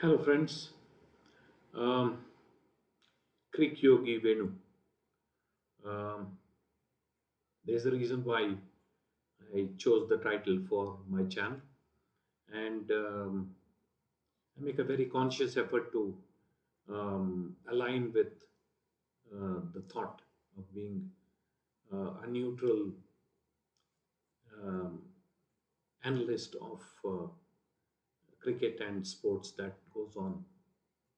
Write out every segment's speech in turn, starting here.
Hello, friends. Um, Krik Yogi Venu. Um, there's a reason why I chose the title for my channel, and I make a very conscious effort to align with the thought of being a neutral um, analyst of cricket and sports that goes on,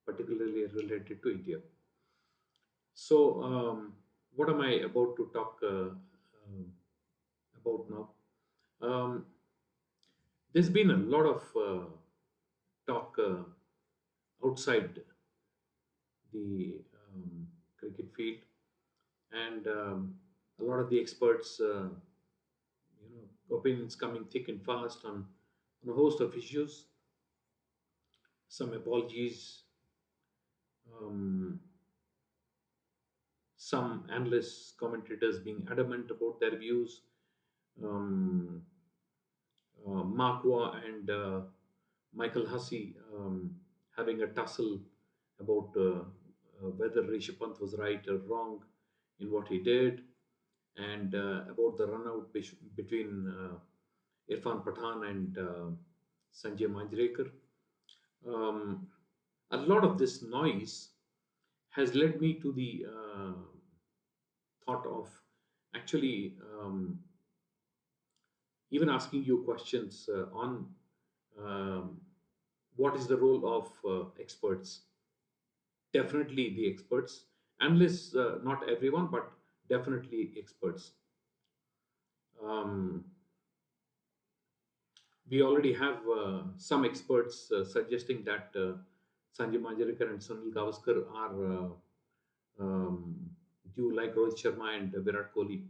particularly related to India. So, what am I about to talk about now? Um, there's been a lot of talk outside the cricket field, and a lot of the experts, opinions coming thick and fast on a host of issues. Some apologies, um, some analysts, commentators being adamant about their views. Um, Markwa and Michael Hussey having a tussle about whether Rishabh Pant was right or wrong in what he did, and about the run out between Irfan Pathan and Sanjay Manjrekar. Um, a lot of this noise has led me to the thought of actually even asking you questions on um, what is the role of experts. Definitely the experts, analysts, not everyone, but definitely experts. Um, we already have some experts suggesting that Sanjay Manjrekar and Sunil Gavaskar are due, like Rohit Sharma and Virat Kohli,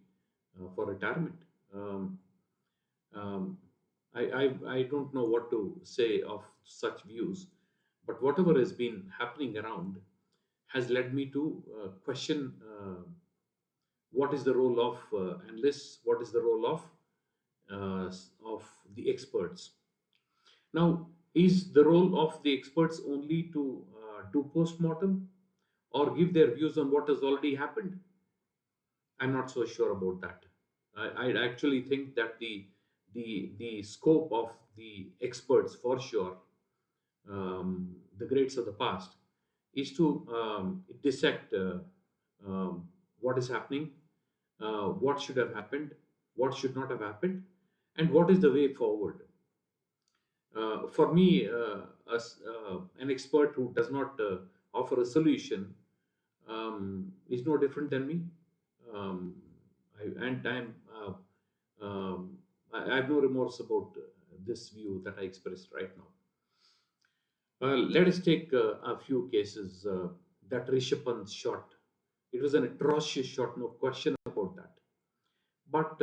for retirement. Um, I don't know what to say of such views, but whatever has been happening around has led me to question what is the role of analysts, what is the role of the experts. Now, is the role of the experts only to do post-mortem or give their views on what has already happened? I'm not so sure about that. I actually think that the scope of the experts, for sure, the greats of the past, is to dissect what is happening, what should have happened, what should not have happened, and what is the way forward. For me, as an expert who does not offer a solution is no different than me. Um, and I have no remorse about this view that I expressed right now. Let us take a few cases. That Rishabh Pant shot, it was an atrocious shot, no question about that. But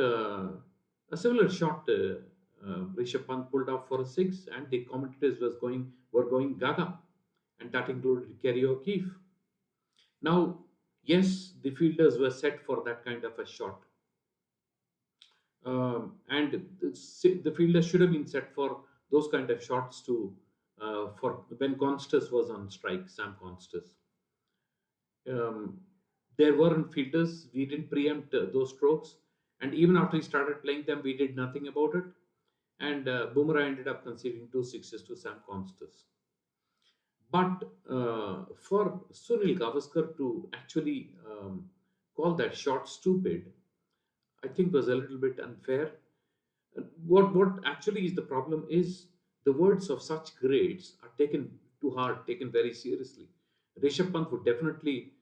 a similar shot, Rishabh Pant pulled off for a six, and the commentators were going gaga, and that included Kerry O'Keefe. Now, yes, the fielders were set for that kind of a shot, and the fielders should have been set for those kind of shots too. For when Constas was on strike, Sam Constas, um, there weren't fielders. We didn't preempt those strokes, and even after he started playing them, we did nothing about it. And Bumrah ended up conceding two sixes to Sam Constas. But for Sunil Gavaskar to actually call that shot stupid, I think was a little bit unfair. What actually is the problem is the words of such grades are taken to heart, taken very seriously. Rishabh Pant would definitely,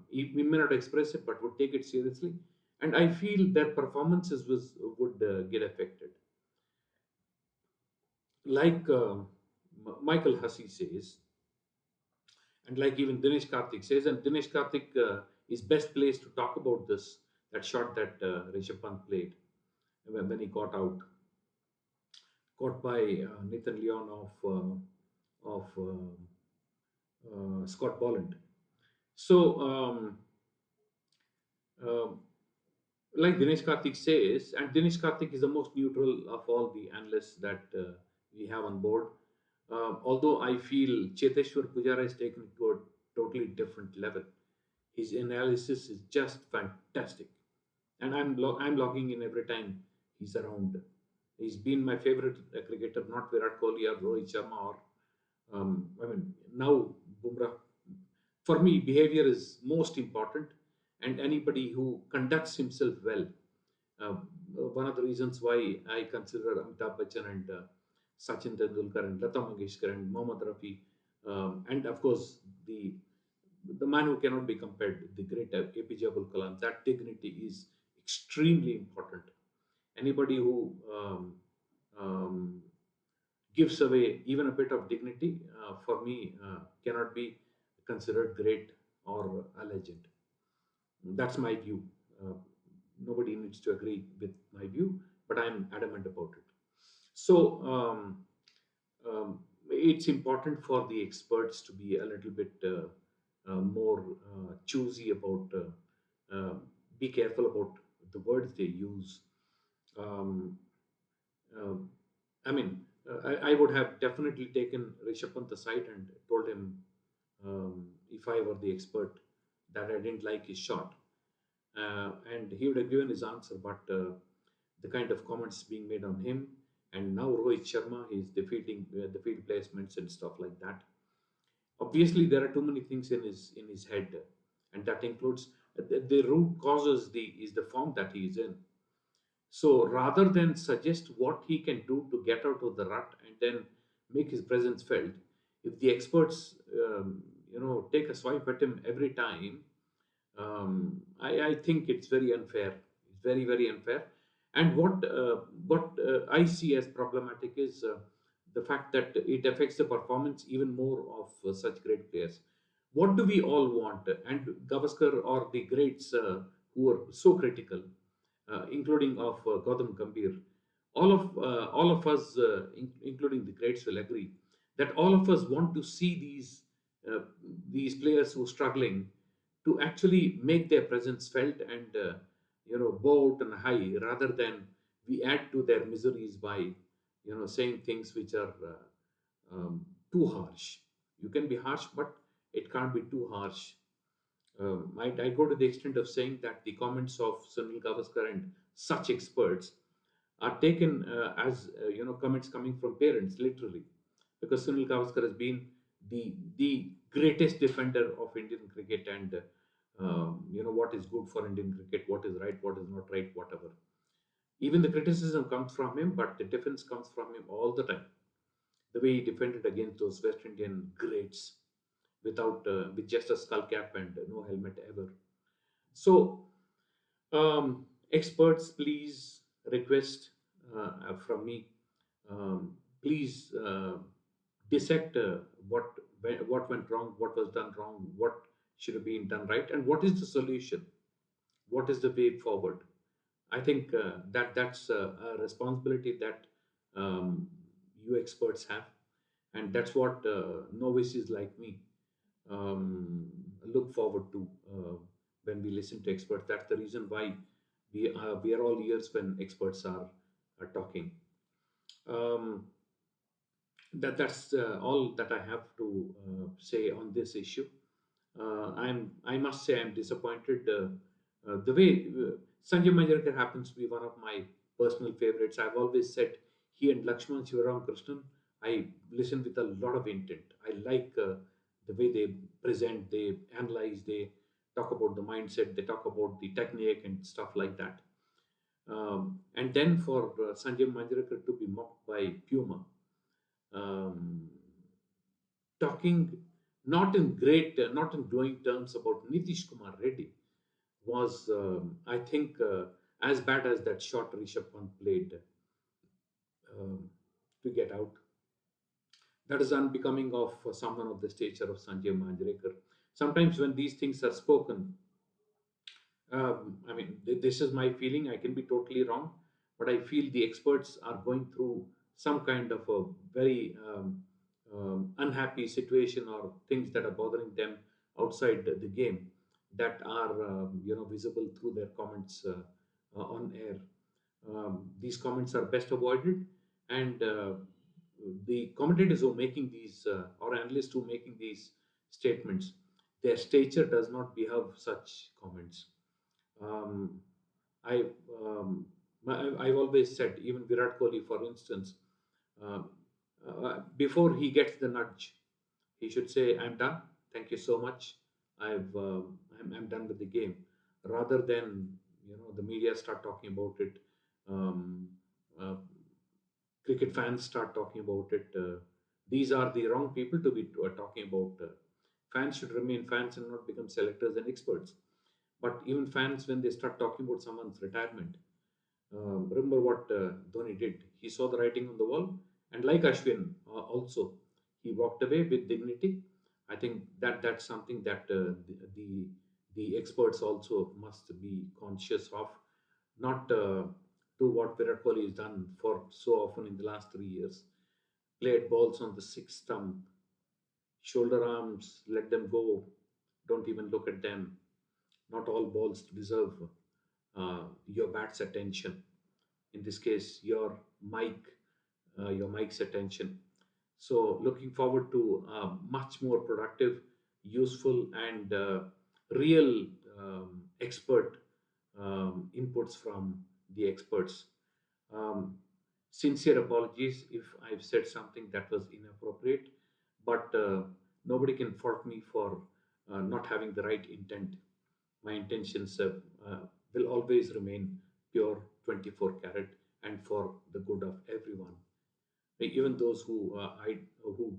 he may not express it, but would take it seriously. And I feel their performances would get affected. Like Michael Hussey says, and like even Dinesh Karthik says, and Dinesh Karthik is best placed to talk about this, that shot that Rishabh Pant played when he got out, caught by Nathan Leon of Scott Bolland. So, um, like Dinesh Karthik says, and Dinesh Karthik is the most neutral of all the analysts that we have on board. Although I feel Cheteshwar Pujara is taken to a totally different level. His analysis is just fantastic, and I'm logging in every time he's around. He's been my favorite cricketer, not Virat Kohli or Rohit Sharma or I mean now Bumrah. For me, behavior is most important, and anybody who conducts himself well. Uh, One of the reasons why I consider Amitabh Bachchan and Sachin Tendulkar and Lata Mangeshkar and Mohammad Rafi, and of course the man who cannot be compared, the great APJ Abdul Kalam. That dignity is extremely important. Anybody who um, gives away even a bit of dignity, for me, cannot be considered great or a legend. That's my view. Uh, Nobody needs to agree with my view, but I'm adamant about it. So it's important for the experts to be a little bit more choosy about, be careful about the words they use. Um, um, I mean, I would have definitely taken Rishabh Pant aside and told him, if I were the expert, that I didn't like his shot. And he would have given his answer, but the kind of comments being made on him, and now Rohit Sharma, he's defeating the field placements and stuff like that. Obviously, there are too many things in his head, and that includes the root causes the is the form that he is in. So rather than suggest what he can do to get out of the rut and then make his presence felt, if the experts, take a swipe at him every time, I think it's very unfair. It's very, very unfair. And what I see as problematic is the fact that it affects the performance even more of such great players. What do we all want? And Gavaskar or the greats who are so critical, including of Gautam Gambhir, all of us, including the greats, will agree that all of us want to see uh, these players who are struggling to actually make their presence felt and bow out and high, rather than we add to their miseries by saying things which are too harsh. You can be harsh, but it can't be too harsh. I go to the extent of saying that the comments of Sunil Gavaskar and such experts are taken as comments coming from parents, literally, because Sunil Gavaskar has been the greatest defender of Indian cricket, and what is good for Indian cricket, what is right, what is not right, whatever. Even the criticism comes from him, but the defense comes from him all the time. The way he defended against those West Indian greats without with just a skull cap and no helmet ever. So experts, please request from me. Please dissect what went wrong, what was done wrong, what should have been done right, and what is the solution. What is the way forward? I think that's a responsibility that um, you experts have, and that's what novices like me um, look forward to when we listen to experts. That's the reason why we are all ears when experts are talking. Um, that's all that I have to say on this issue. I must say I'm disappointed. The way Sanjay Manjrekar happens to be one of my personal favorites. I've always said he and Lakshman Shivaram Krishnan, I listen with a lot of intent. I like the way they present, they analyze, they talk about the mindset, they talk about the technique and stuff like that. And then for Sanjay Manjrekar to be mocked by Puma, um, talking not in glowing terms about Nitish Kumar Reddy, was, I think, as bad as that shot Rishabh Pant played um, to get out. That is unbecoming of someone of the stature of Sanjay Manjrekar. Sometimes when these things are spoken, I mean, this is my feeling. I can be totally wrong, but I feel the experts are going through some kind of a very unhappy situation, or things that are bothering them outside the game, that are visible through their comments on air. These comments are best avoided, and the commentators who are making these or analysts who are making these statements, their stature does not behave such comments. Um, I, I've always said, even Virat Kohli, for instance, um, before he gets the nudge, he should say, "I'm done. Thank you so much. I'm done with the game," rather than the media start talking about it. Um, uh, Cricket fans start talking about it. These are the wrong people to be talking about. Fans should remain fans and not become selectors and experts. But even fans, when they start talking about someone's retirement, remember what Dhoni did. He saw the writing on the wall, and like Ashwin, also, he walked away with dignity. I think that's something that the experts also must be conscious of, not do what Virat Kohli has done for so often in the last 3 years. Played balls on the sixth stump, shoulder arms, let them go. Don't even look at them. Not all balls deserve your bat's attention. In this case, mic, your mic's attention. So, looking forward to much more productive, useful, and real expert inputs from the experts. Um, Sincere apologies if I've said something that was inappropriate, but nobody can fault me for not having the right intent. My intentions uh, will always remain pure 24 carat and for the good of everyone, even those who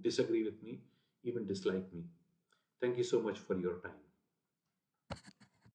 disagree with me, even dislike me. Thank you so much for your time.